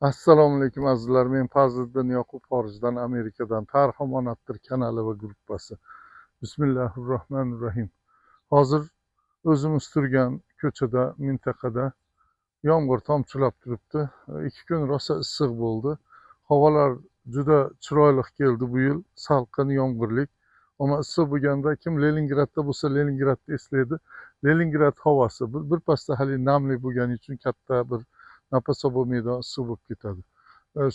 Assalomu alaykum azizlar. Men Fazliddin Yoqub, xorijdan Amerikadan Tarix omonatdir kanali va gruppasi. Bismillahirrohmanirrohim. Hozir o'zimiz turgan ko'chada, mintaqada yomg'ir tomchilab turibdi. 2 kun rosa issiq bo'ldi. Havolar juda chiroyli keldi bu yil. Salqin, yomg'irlik. Ammo issiq bo'lganda kim Leningradda bo'lsa, Leningradni eslaydi. Leningrad havosi birpasda hali namli bo'lgani uchun katta bir nafas olmaydi, issiq bo'lib ketadi.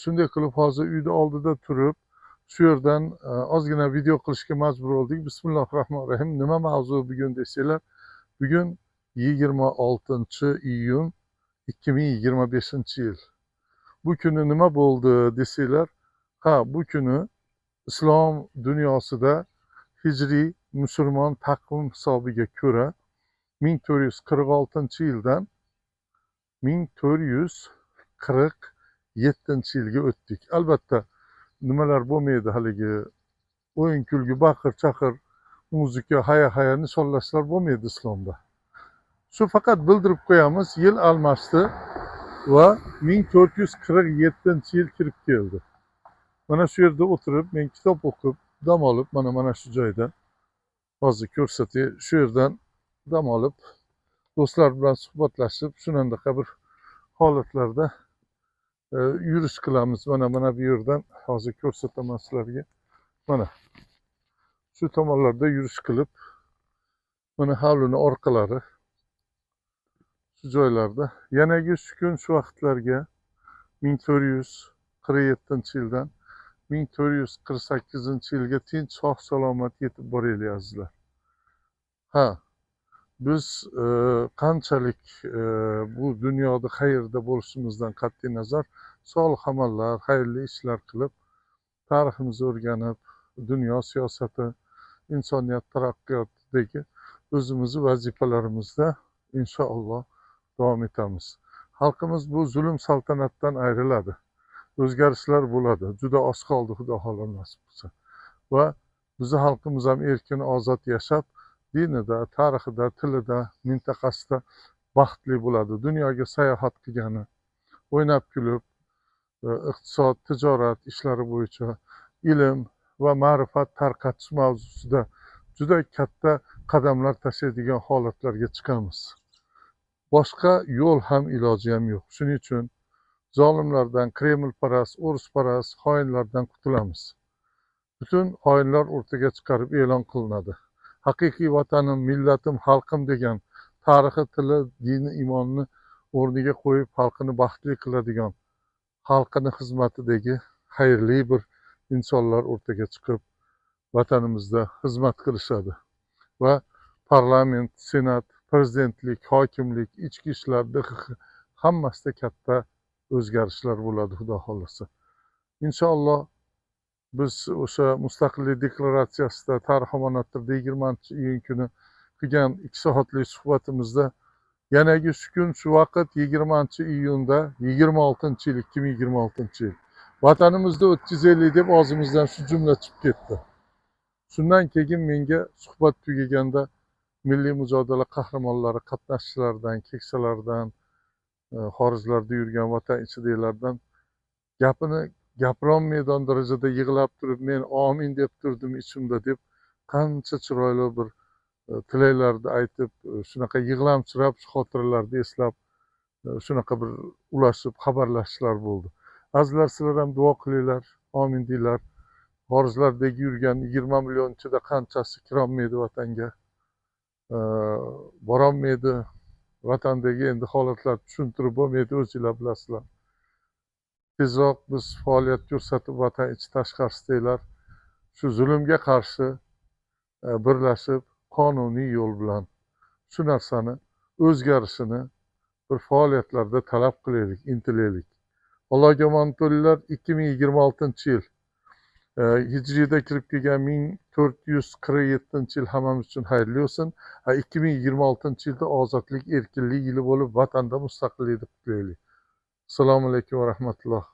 Shunday qilib hozir uyni oldida turib, shu yerdan ozgina video qilishga majbur bo'ldik. Bismillahirrohmanirrohim. Nima mavzu bugun desanglar, bugun 26-iyun 2025-yil. Bu kuni nima bo'ldi desanglar, bu kuni islom dunyosida hijriy musulmon taqvim hisobiga ko'ra 1446-yildan 1447-yilga o'tdik. Albatta nimalar bo'lmaydi, haligi o'yin kulgi, baqir chaqir, muzika, haya nishonlashlar bo'lmaydi islomda. Shu faqat bildirib qo'yamiz, yil almashdi va 1447-yil kirib keldi. Mana shu yerda o'tirib men kitob o'qib, dam olib, mana shu joyda hozir ko'rsatay, shu yerdan dam olib, do'stlar bilan suhbatlashib, shunaqa bir holatlarda yurish qilamiz. Mana bu yerdan hozir ko'rsataman sizlarga. Mana shu tomonlarda yurish qilib, mana hovlini orqalari shu joylarda. Yanagi shu kun shu vaqtlarga 1447-yildan 1448-yilga tinch sog' salomat yetib boraylik azizlar. Biz qanchalik bu dunyoda qayerda bo'lishimizdan qat'iy nazar solih amallar, xayrli ishlar qilib, tariximizni o'rganib, dunyo siyosati, insoniyat taraqqiyotidagi o'zimizni vazifalarimizda inshaalloh davom etamiz. Xalqimiz bu zulm saltanatdan ayriladi. O'zgarishlar bo'ladi. Juda oz qoldi, xudo xohlasa nasib qilsa. Va bizni xalqimiz ham erkin, ozod yashab, dinida, tarixida, tilida, mintaqasida baxtli bo'ladi. Dunyoga sayohat qilgani, o'ynab kulib, iqtisod, tijorat ishlari bo'yicha ilm va ma'rifat tarqatish mavzusida juda katta qadamlar tashlaydigan holatlarga chiqamiz. Boshqa yo'l ham iloji ham yo'q. Shuning uchun zolimlardan, Kremlparast, o'risparast, xoinlardan qutulamiz. Butun xoinlar o'rtaga chiqarib e'lon qilinadi. Haqiqiy vatanim, millatim, xalqim degan tarixi, tili, dini, imonni o'rniga qo'yib, xalqini baxtli qiladigan, xalqini xizmatidagi xayrli bir insonlar o'rtaga chiqib, vatanimizda xizmat qilishadi. Va parlament, senat, prezidentlik, hokimlik, ichki ishlar, DXX hammasida katta o'zgarishlar bo'ladi, xudo xohlasa. Inshaalloh biz o'sha mustaqillik deklaratsiyasida Tarix omonattirda 20-iyun kuni qilgan 2 soatlik suhbatimizda yanagi shu kun shu vaqt 20-iyunda 26-yil 2026-yil vatanimizda 350 deb og'zimizdan shu jumla chiqib ketdi. Shundan keyin menga suhbat tugaganda milliy mujodala qahramonlari, qatnashchilaridan, keksalardan, xorijlarda yurgan vatan ichidagilardan gapini gapirolmaydigan darajada yig'lab turib, men omin deb turdim ichimda deb qancha chiroyli bir tilaklarni aytib, shunaqa yig'lamsirab, shu xotiralarni eslab, shunaqa bir ulashib xabarlashishlar bo'ldi. Azizlar, sizlar ham duo qilinglar, omin deyglar. Xorijlardagi yurgan 20 million ichida qanchasi kirolmaydi vatanga, borolmaydi. Vatandagi endi holatlar tushuntirib bo'lmaydi, o'zinglar bilasizlar. Tezroq biz faoliyat ko'rsatib, vatan ichi tashqarisidaglar shu zulmga qarshi birlashib, qonuniy yo'l bilan shu narsani o'zgarishini bir faoliyatlarda talab qilaylik, intilaylik. Allohga omonat bo'linglar. 2026-yil hijriyda kirib kelgan 1447-yil hammamiz uchun xayrli bo'lsin. 2026-yilda ozodlik, erkinlik yili bo'lib, vatanda mustaqillikni qutlaylik. Assalomu alaykum va rahmatulloh.